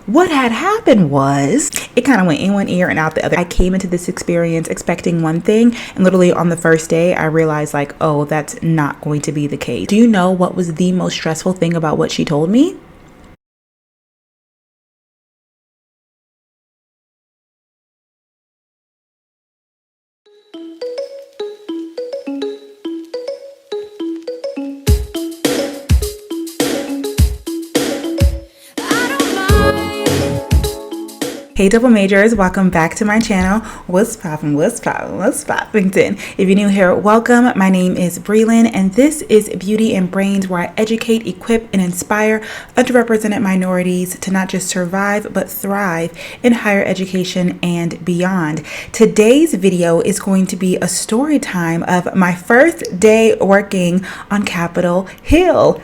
What had happened was it kind of went in one ear and out the other. I came into this experience expecting one thing, and literally on the first day I realized like, oh, that's not going to be the case. Do you know what was the most stressful thing about what she told me? Hey double majors, welcome back to my channel. What's poppin', what's poppin', what's poppington? If you're new here, welcome. My name is Brelynn and this is Beauty and Brains, where I educate, equip, and inspire underrepresented minorities to not just survive but thrive in higher education and beyond. Today's video is going to be a story time of my first day working on Capitol Hill.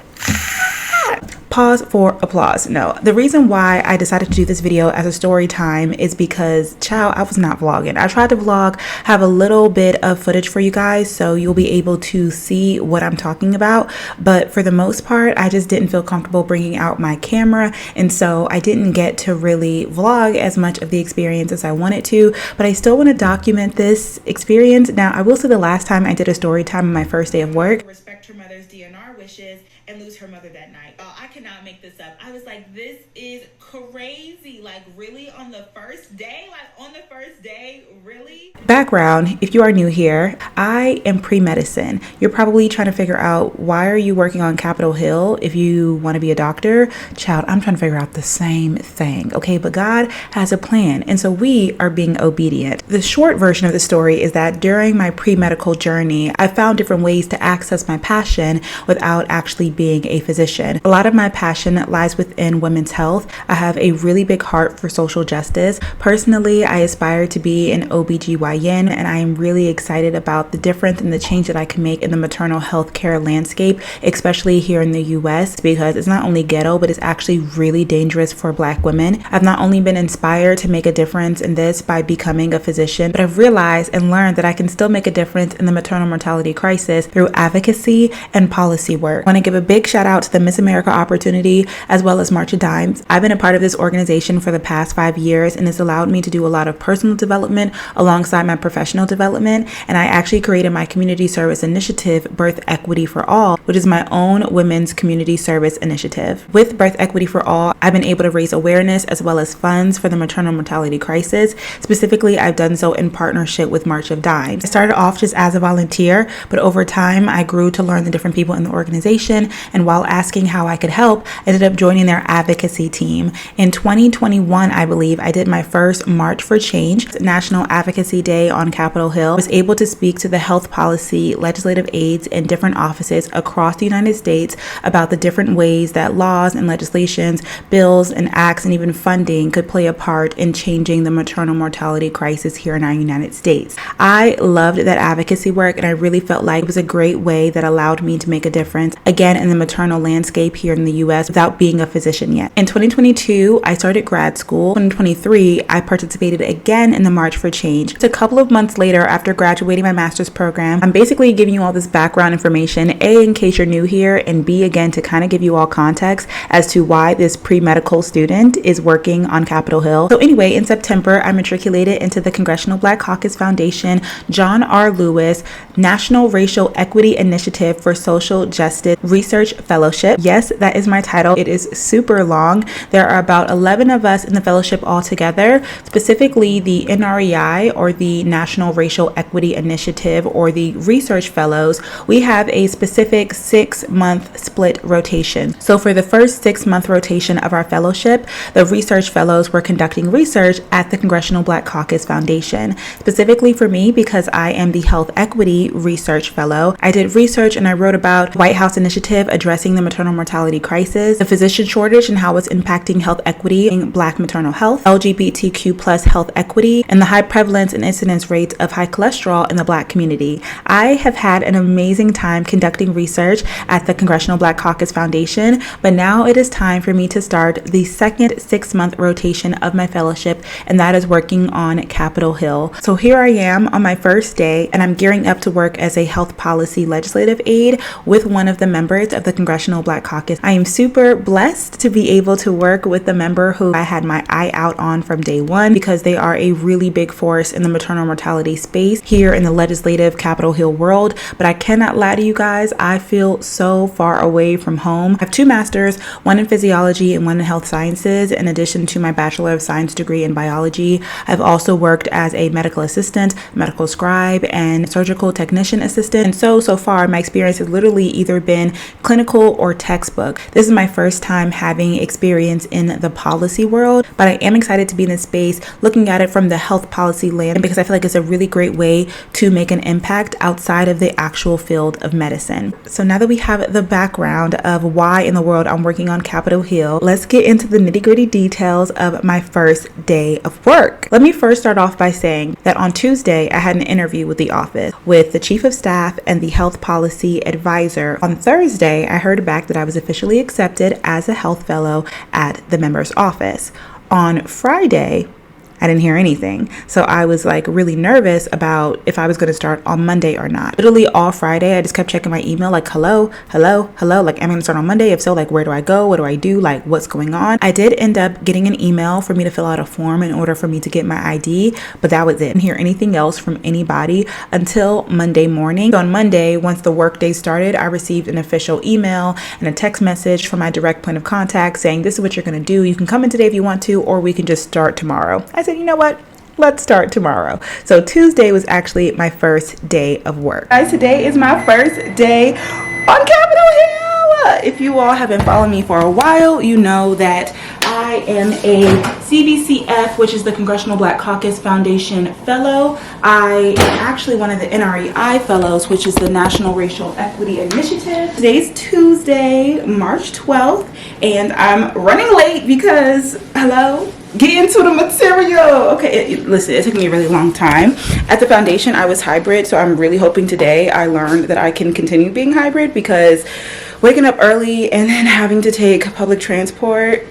Pause for applause. No, the reason why I decided to do this video as a story time is because, child, I was not vlogging. I tried to vlog, have a little bit of footage for you guys so you'll be able to see what I'm talking about. But for the most part, I just didn't feel comfortable bringing out my camera. And so I didn't get to really vlog as much of the experience as I wanted to, but I still want to document this experience. Now, I will say the last time I did a story time on my first day of work, respect her mother's DNR wishes and lose her mother that night. I cannot make this up. I was like, this is crazy. Like, really? On the first day? Really? Background, if you are new here, I am pre-medicine. You're probably trying to figure out, why are you working on Capitol Hill if you want to be a doctor? Child, I'm trying to figure out the same thing, okay? But God has a plan, and so we are being obedient. The short version of the story is that during my pre-medical journey, I found different ways to access my passion without actually being a physician. A lot of my passion lies within women's health. I have a really big heart for social justice. Personally, I aspire to be an OBGYN, and I am really excited about the difference and the change that I can make in the maternal health care landscape, especially here in the US, because it's not only ghetto, but it's actually really dangerous for Black women. I've not only been inspired to make a difference in this by becoming a physician, but I've realized and learned that I can still make a difference in the maternal mortality crisis through advocacy and policy work. I want to give a big shout out to the Miss America opportunity as well as March of Dimes. I've been a part of this organization for the past 5 years, and it's allowed me to do a lot of personal development alongside my professional development. And I actually created my community service initiative, Birth Equity for All, which is my own women's community service initiative. With Birth Equity for All, I've been able to raise awareness as well as funds for the maternal mortality crisis. Specifically, I've done so in partnership with March of Dimes. I started off just as a volunteer, but over time I grew to learn the different people in the organization, and while asking how I could help, I ended up joining their advocacy team. In 2021, I believe, I did my first March for Change, National Advocacy Day on Capitol Hill. I was able to speak to the health policy, legislative aides in different offices across the United States about the different ways that laws and legislations, bills and acts, and even funding could play a part in changing the maternal mortality crisis here in our United States. I loved that advocacy work, and I really felt like it was a great way that allowed me to make a difference, again, in the maternal landscape here in the US without being a physician yet. In 2022, I started grad school. In 2023, I participated again in the March for Change. Just a couple of months later, after graduating my master's program, I'm basically giving you all this background information, A, in case you're new here, and B, again, to kind of give you all context as to why this pre-medical student is working on Capitol Hill. So anyway, in September, I matriculated into the Congressional Black Caucus Foundation John R. Lewis National Racial Equity Initiative for Social Justice Research Fellowship. Yes, that is my title. It is super long. There are about 11 of us in the fellowship altogether. Specifically, the NREI, or the National Racial Equity Initiative, or the Research Fellows, we have a specific 6-month split rotation. So for the first 6-month rotation of our fellowship, the Research Fellows were conducting research at the Congressional Black Caucus Foundation. Specifically for me, because I am the Health Equity Research Fellow, I did research and I wrote about the White House initiative addressing the maternal mortality crisis, the physician shortage and how it's impacting health equity in Black maternal health, LGBTQ plus health equity, and the high prevalence and incidence rates of high cholesterol in the Black community. I have had an amazing time conducting research at the Congressional Black Caucus Foundation, but now it is time for me to start the second 6-month rotation of my fellowship, and that is working on Capitol Hill. So here I am on my first day, and I'm gearing up to work as a health policy legislative aide with one of the members part of the Congressional Black Caucus. I am super blessed to be able to work with the member who I had my eye out on from day one, because they are a really big force in the maternal mortality space here in the legislative Capitol Hill world. But I cannot lie to you guys, I feel so far away from home. I have 2 masters, one in physiology and one in health sciences, in addition to my Bachelor of Science degree in biology. I've also worked as a medical assistant, medical scribe, and surgical technician assistant. And so far, my experience has literally either been clinical or textbook. This is my first time having experience in the policy world, but I am excited to be in this space looking at it from the health policy land, because I feel like it's a really great way to make an impact outside of the actual field of medicine. So now that we have the background of why in the world I'm working on Capitol Hill, let's get into the nitty-gritty details of my first day of work. Let me first start off by saying that on Tuesday, I had an interview with the office with the chief of staff and the health policy advisor. On Thursday, I heard back that I was officially accepted as a health fellow at the member's office. On Friday, I didn't hear anything. So I was like really nervous about if I was going to start on Monday or not. Literally all Friday, I just kept checking my email like, hello. Like, am I going to start on Monday? If so, like, where do I go? What do I do? Like, what's going on? I did end up getting an email for me to fill out a form in order for me to get my ID, but that was it. I didn't hear anything else from anybody until Monday morning. So on Monday, once the workday started, I received an official email and a text message from my direct point of contact saying, this is what you're going to do. You can come in today if you want to, or we can just start tomorrow. I said, you know what? Let's start tomorrow. So Tuesday was actually my first day of work. Guys, today is my first day on Capitol Hill. If you all have been following me for a while, you know that I am a CBCF, which is the Congressional Black Caucus Foundation Fellow. I am actually one of the NREI Fellows, which is the National Racial Equity Initiative. Today's Tuesday, March 12th, and I'm running late because, get into the material. Okay, listen, it took me a really long time. At the foundation, I was hybrid, so I'm really hoping today I learned that I can continue being hybrid, because waking up early and then having to take public transport,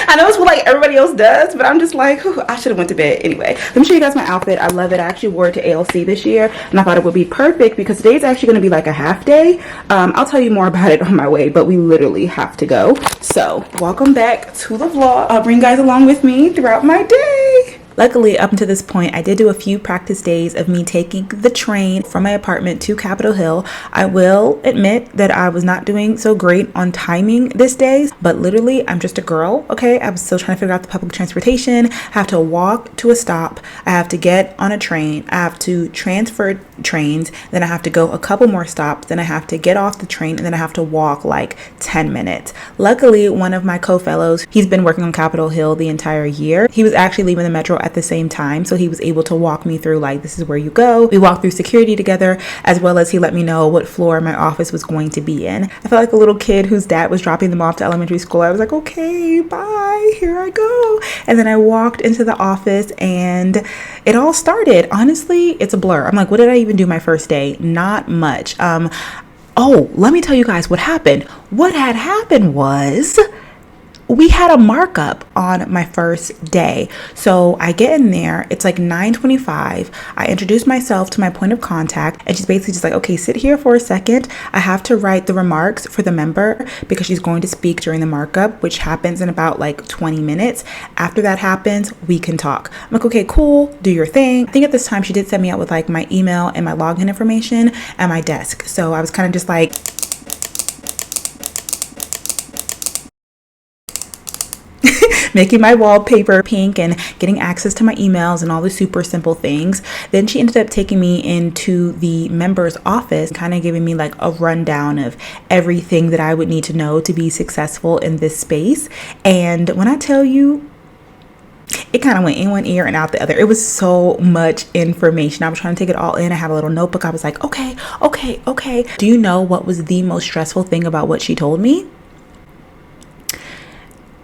I know it's what like everybody else does, but I'm just like, I should have went to bed. Anyway, let me show you guys my outfit. I love it. I actually wore it to ALC this year, and I thought it would be perfect because today's actually going to be like a half day. I'll tell you more about it on my way, but we literally have to go. So welcome back to the vlog. I'll bring you guys along with me throughout my day. Luckily, up until this point, I did do a few practice days of me taking the train from my apartment to Capitol Hill. I will admit that I was not doing so great on timing this day, but literally, I'm just a girl, okay? I was still trying to figure out the public transportation. I have to walk to a stop. I have to get on a train. I have to transfer trains. Then I have to go a couple more stops. Then I have to get off the train, and then I have to walk like 10 minutes. Luckily, one of my co-fellows, he's been working on Capitol Hill the entire year. He was actually leaving the metro at the same time, so he was able to walk me through like, this is where you go. We walked through security together, as well as he let me know what floor my office was going to be in. I felt like a little kid whose dad was dropping them off to elementary school. I was like, okay, bye, here I go. And then I walked into the office and it all started. Honestly, it's a blur. I'm like, what did I even do my first day? Not much. Oh, let me tell you guys what happened. What had happened was we had a markup on my first day. So I get in there, it's like 9:25. I introduce myself to my point of contact, and she's basically just like, okay, sit here for a second. I have to write the remarks for the member because she's going to speak during the markup, which happens in about like 20 minutes. After that happens, we can talk. I'm like, okay, cool, do your thing. I think at this time she did set me out with like my email and my login information and my desk. So I was kind of just like, making my wallpaper pink and getting access to my emails and all the super simple things. Then she ended up taking me into the member's office, kind of giving me like a rundown of everything that I would need to know to be successful in this space. And when I tell you, it kind of went in one ear and out the other. It was so much information. I was trying to take it all in. I had a little notebook. I was like, okay. Do you know what was the most stressful thing about what she told me?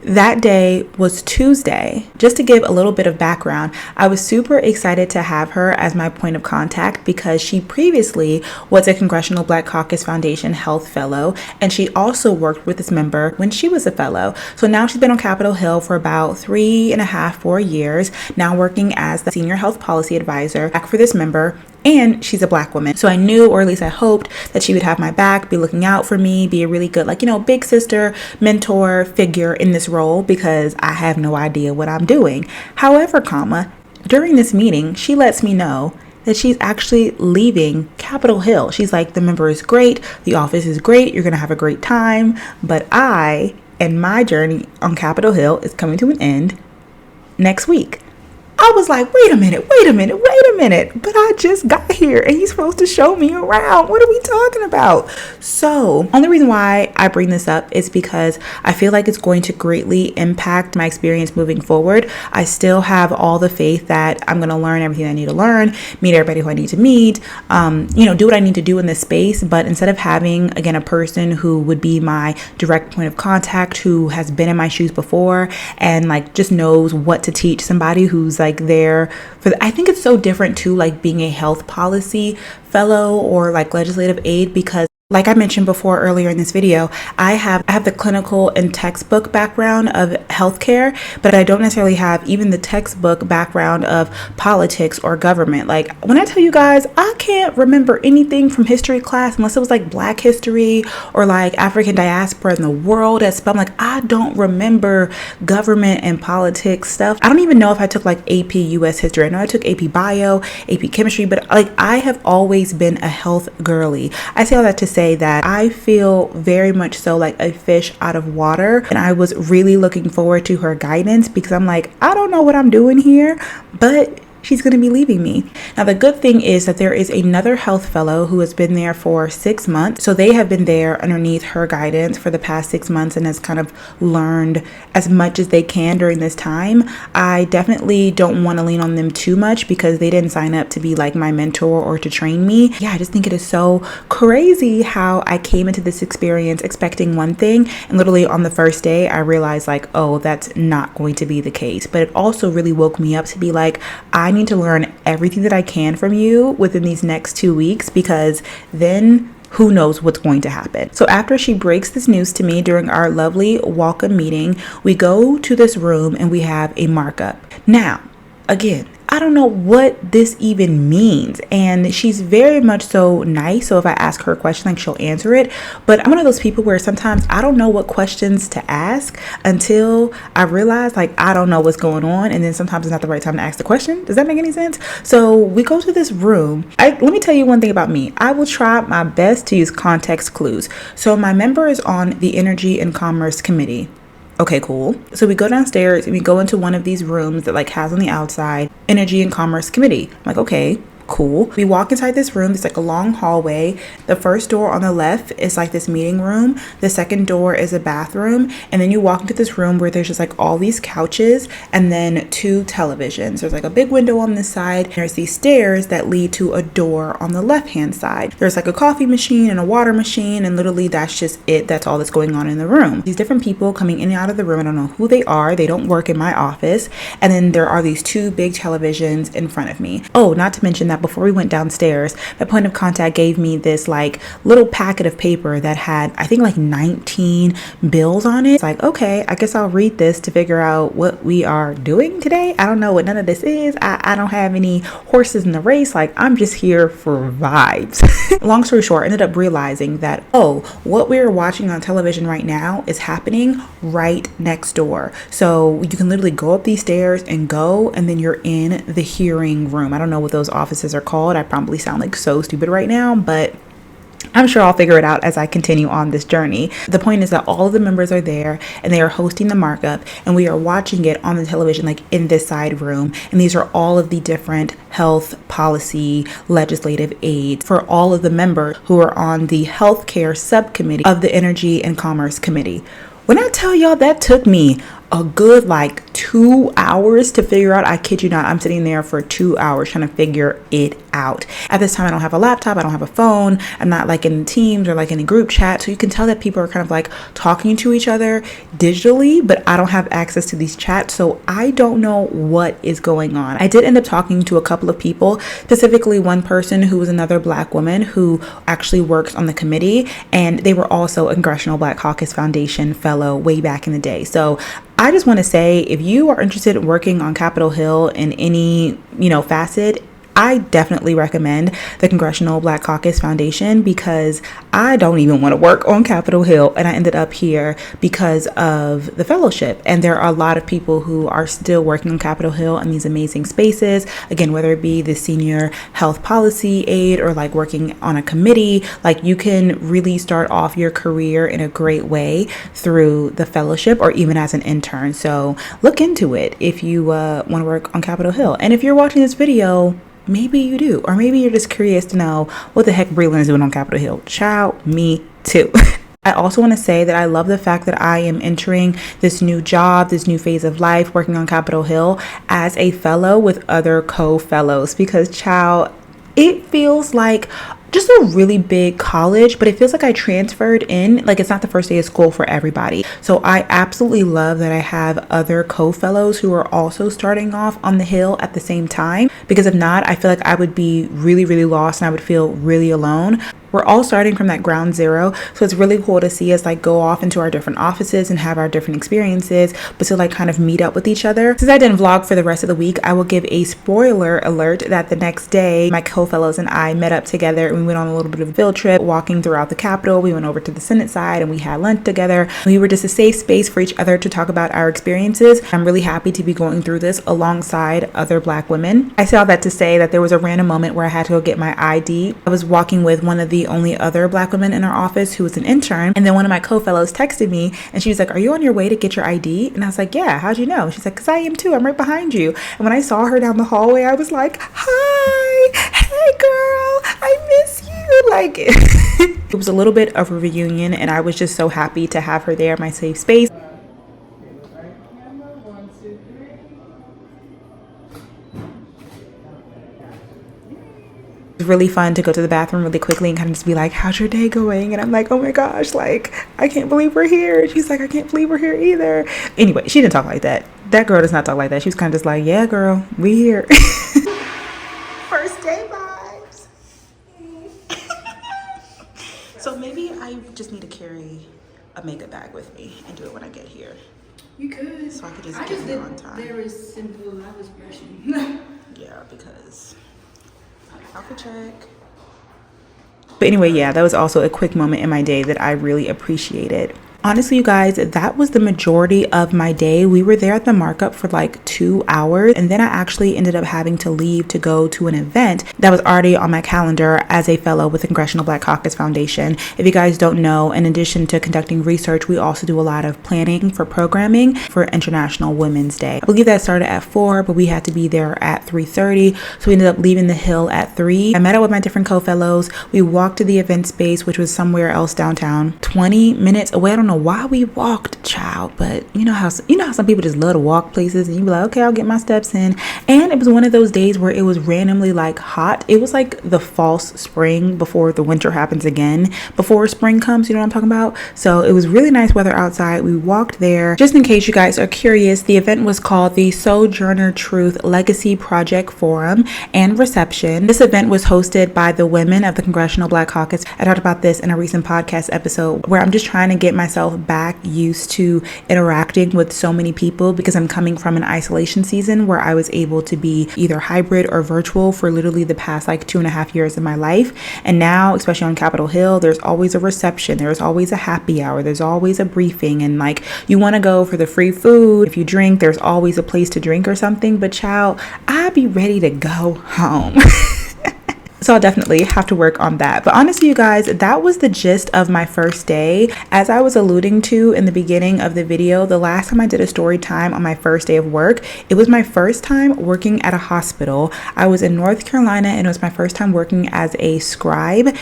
That day was Tuesday. Just to give a little bit of background, I was super excited to have her as my point of contact because she previously was a Congressional Black Caucus Foundation Health Fellow, and she also worked with this member when she was a fellow. So now she's been on Capitol Hill for about 3.5, 4 years, now working as the Senior Health Policy Advisor back for this member And she's a Black woman. So I knew, or at least I hoped, that she would have my back, be looking out for me, be a really good, like, big sister, mentor figure in this role, because I have no idea what I'm doing. However, during this meeting, she lets me know that she's actually leaving Capitol Hill. She's like, the member is great, the office is great, you're gonna have a great time, but I and my journey on Capitol Hill is coming to an end next week. I was like, wait a minute, but I just got here and he's supposed to show me around. What are we talking about? So, only reason why I bring this up is because I feel like it's going to greatly impact my experience moving forward. I still have all the faith that I'm going to learn everything I need to learn, meet everybody who I need to meet, do what I need to do in this space. But instead of having, again, a person who would be my direct point of contact, who has been in my shoes before and like just knows what to teach somebody who's like there for I think it's so different too, like being a health policy fellow or like legislative aid, because like I mentioned before earlier in this video, I have the clinical and textbook background of healthcare, but I don't necessarily have even the textbook background of politics or government. Like when I tell you guys, I can't remember anything from history class unless it was like Black history or like African diaspora in the world at Spelman. Like I don't remember government and politics stuff. I don't even know if I took like AP US history. I know I took AP bio, AP chemistry, but like I have always been a health girly. I say all that to say that I feel very much so like a fish out of water, and I was really looking forward to her guidance, because I'm like, I don't know what I'm doing here, but she's going to be leaving me. Now, the good thing is that there is another health fellow who has been there for 6 months. So they have been there underneath her guidance for the past 6 months and has kind of learned as much as they can during this time. I definitely don't want to lean on them too much because they didn't sign up to be like my mentor or to train me. Yeah, I just think it is so crazy how I came into this experience expecting one thing, and literally on the first day I realized like, oh, that's not going to be the case. But it also really woke me up to be like, I need to learn everything that I can from you within these next 2 weeks, because then who knows what's going to happen. So after she breaks this news to me during our lovely welcome meeting, we go to this room and we have a markup. Now, again, I don't know what this even means, and she's very much so nice, so if I ask her a question, like she'll answer it. But I'm one of those people where sometimes I don't know what questions to ask until I realize like I don't know what's going on, and then sometimes it's not the right time to ask the question. Does that make any sense? So we go to this room. Let me tell you one thing about me. I will try my best to use context clues. So my member is on the Energy and Commerce Committee. Okay, cool. So we go downstairs and we go into one of these rooms that like has on the outside Energy and Commerce Committee. I'm like, okay, cool. We walk inside this room. It's like a long hallway. The first door on the left is like this meeting room. The second door is a bathroom. And then you walk into this room where there's just like all these couches and then 2 televisions. There's like a big window on this side. There's these stairs that lead to a door on the left-hand side. There's like a coffee machine and a water machine, and literally that's just it. That's all that's going on in the room. These different people coming in and out of the room. I don't know who they are. They don't work in my office. And then there are these 2 big televisions in front of me. Oh, not to mention that before we went downstairs, my point of contact gave me this like little packet of paper that had, I think, like 19 bills on it. It's like, okay, I guess I'll read this to figure out what we are doing today. I don't know what none of this is. I don't have any horses in the race. Like, I'm just here for vibes. Long story short, I ended up realizing that, oh, what we're watching on television right now is happening right next door. So you can literally go up these stairs and go, and then you're in the hearing room. I don't know what those offices are called. I probably sound like so stupid right now, but I'm sure I'll figure it out as I continue on this journey. The point is that all of the members are there and they are hosting the markup, and we are watching it on the television, like in this side room. And these are all of the different health policy legislative aids for all of the members who are on the healthcare subcommittee of the Energy and Commerce Committee. When I tell y'all that took me a good like 2 hours to figure out, I kid you not, I'm sitting there for 2 hours trying to figure it out. At this time, I don't have a laptop, I don't have a phone, I'm not like in Teams or like in a group chat, so you can tell that people are kind of like talking to each other digitally, but I don't have access to these chats, so I don't know what is going on. I did end up talking to a couple of people, specifically one person who was another Black woman who actually works on the committee, and they were also a Congressional Black Caucus Foundation fellow way back in the day. So I just want to say, if you are interested in working on Capitol Hill in any, facet, I definitely recommend the Congressional Black Caucus Foundation because I don't even want to work on Capitol Hill, and I ended up here because of the fellowship. And there are a lot of people who are still working on Capitol Hill in these amazing spaces. Again, whether it be the senior health policy aide or like working on a committee, like you can really start off your career in a great way through the fellowship or even as an intern. So look into it if you want to work on Capitol Hill. And if you're watching this video, maybe you do, or maybe you're just curious to know what the heck Brelynn is doing on Capitol Hill. Child, me too. I also want to say that I love the fact that I am entering this new job, this new phase of life, working on Capitol Hill as a fellow with other co-fellows, because child, it feels like just a really big college, but it feels like I transferred in, like it's not the first day of school for everybody. So I absolutely love that I have other co-fellows who are also starting off on the Hill at the same time, because if not, I feel like I would be really, really lost and I would feel really alone. We're all starting from that ground zero. So it's really cool to see us like go off into our different offices and have our different experiences, but to like kind of meet up with each other. Since I didn't vlog for the rest of the week, I will give a spoiler alert that the next day, my co-fellows and I met up together and we went on a little bit of a field trip, walking throughout the Capitol. We went over to the Senate side and we had lunch together. We were just a safe space for each other to talk about our experiences. I'm really happy to be going through this alongside other Black women. I say all that to say that there was a random moment where I had to go get my ID. I was walking with one of the only other Black women in our office who was an intern, and then one of my co-fellows texted me and she was like, "Are you on your way to get your ID?" And I was like, "Yeah, how'd you know?" She's like, "Because I am too, I'm right behind you." And when I saw her down the hallway, I was like, "Hi, hey girl, I miss you." Like it was a little bit of a reunion and I was just so happy to have her there, my safe space. It's really fun to go to the bathroom really quickly and kind of just be like, "How's your day going?" And I'm like, "Oh my gosh, like I can't believe we're here." And she's like, "I can't believe we're here either." Anyway, she didn't talk like that. That girl does not talk like that. She was kind of just like, "Yeah girl, we here." First day vibes. So maybe I just need to carry a makeup bag with me and do it when I get here. You could. So I could just get here on time. Very simple. I was brushing. Yeah, because outfit check. But anyway, yeah, that was also a quick moment in my day that I really appreciated. Honestly, you guys, that was the majority of my day. We were there at the markup for like 2 hours, and then I actually ended up having to leave to go to an event that was already on my calendar as a fellow with the Congressional Black Caucus Foundation. If you guys don't know, in addition to conducting research, we also do a lot of planning for programming for International Women's Day. I believe that started at 4, but we had to be there at 3:30, so we ended up leaving the Hill at 3. I met up with my different co-fellows. We walked to the event space, which was somewhere else downtown, 20 minutes away. I don't know why we walked, child, but you know how some people just love to walk places, and you be like, "Okay, I'll get my steps in." And it was one of those days where it was randomly like hot. It was like the false spring before the winter happens again, before spring comes, you know what I'm talking about? So it was really nice weather outside. We walked there. Just in case you guys are curious, the event was called the Sojourner Truth Legacy Project Forum and Reception. This event was hosted by the women of the Congressional Black Caucus. I talked about this in a recent podcast episode where I'm just trying to get myself back used to interacting with so many people, because I'm coming from an isolation season where I was able to be either hybrid or virtual for literally the past like 2.5 years of my life. And now, especially on Capitol Hill, there's always a reception, there's always a happy hour, there's always a briefing, and like you want to go for the free food. If you drink, there's always a place to drink or something. But child, I'd be ready to go home. So I'll definitely have to work on that. But honestly, you guys, that was the gist of my first day. As I was alluding to in the beginning of the video, the last time I did a story time on my first day of work, it was my first time working at a hospital. I was in North Carolina and it was my first time working as a scribe.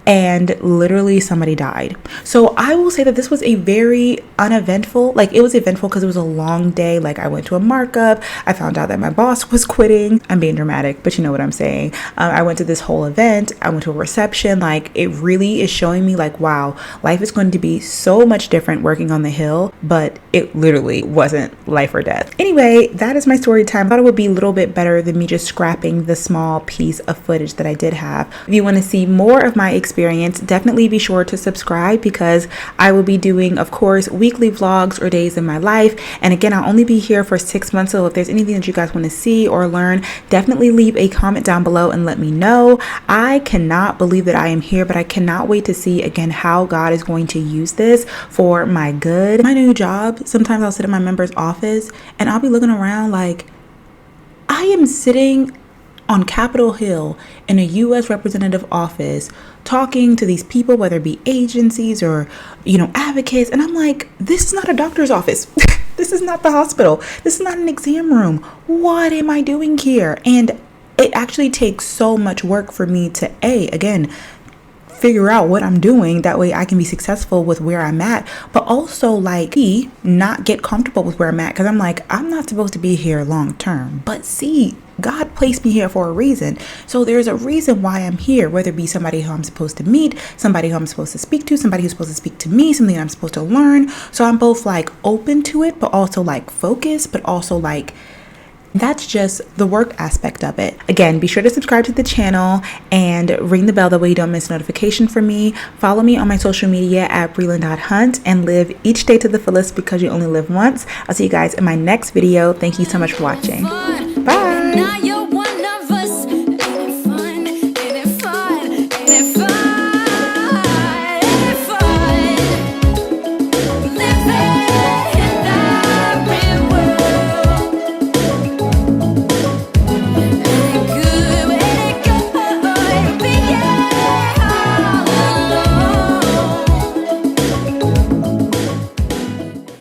And literally somebody died. So I will say that this was a very uneventful, like it was eventful because it was a long day. Like I went to a markup, I found out that my boss was quitting. I'm being dramatic, but you know what I'm saying. I went to this whole event, I went to a reception. Like it really is showing me like, wow, life is going to be so much different working on the Hill, but it literally wasn't life or death. Anyway, that is my story time. I thought it would be a little bit better than me just scrapping the small piece of footage that I did have. If you want to see more of my experience experience, definitely be sure to subscribe because I will be doing, of course, weekly vlogs or days in my life. And again, I'll only be here for 6 months. So if there's anything that you guys want to see or learn, definitely leave a comment down below and let me know. I cannot believe that I am here, but I cannot wait to see again how God is going to use this for my good. My new job, sometimes I'll sit in my member's office and I'll be looking around like I am sitting on Capitol Hill in a U.S. representative office talking to these people, whether it be agencies or, advocates. And I'm like, this is not a doctor's office. This is not the hospital. This is not an exam room. What am I doing here? And it actually takes so much work for me to, again, figure out what I'm doing. That way I can be successful with where I'm at, but also not get comfortable with where I'm at. Cause I'm like, I'm not supposed to be here long term, but God placed me here for a reason. So there's a reason why I'm here, whether it be somebody who I'm supposed to meet, somebody who I'm supposed to speak to, somebody who's supposed to speak to me, something I'm supposed to learn. So I'm both open to it, but also focused, but also that's just the work aspect of it. Again, be sure to subscribe to the channel and ring the bell. That way you don't miss notification from me. Follow me on my social media at Brelynn.hunt and live each day to the fullest because you only live once. I'll see you guys in my next video. Thank you so much for watching.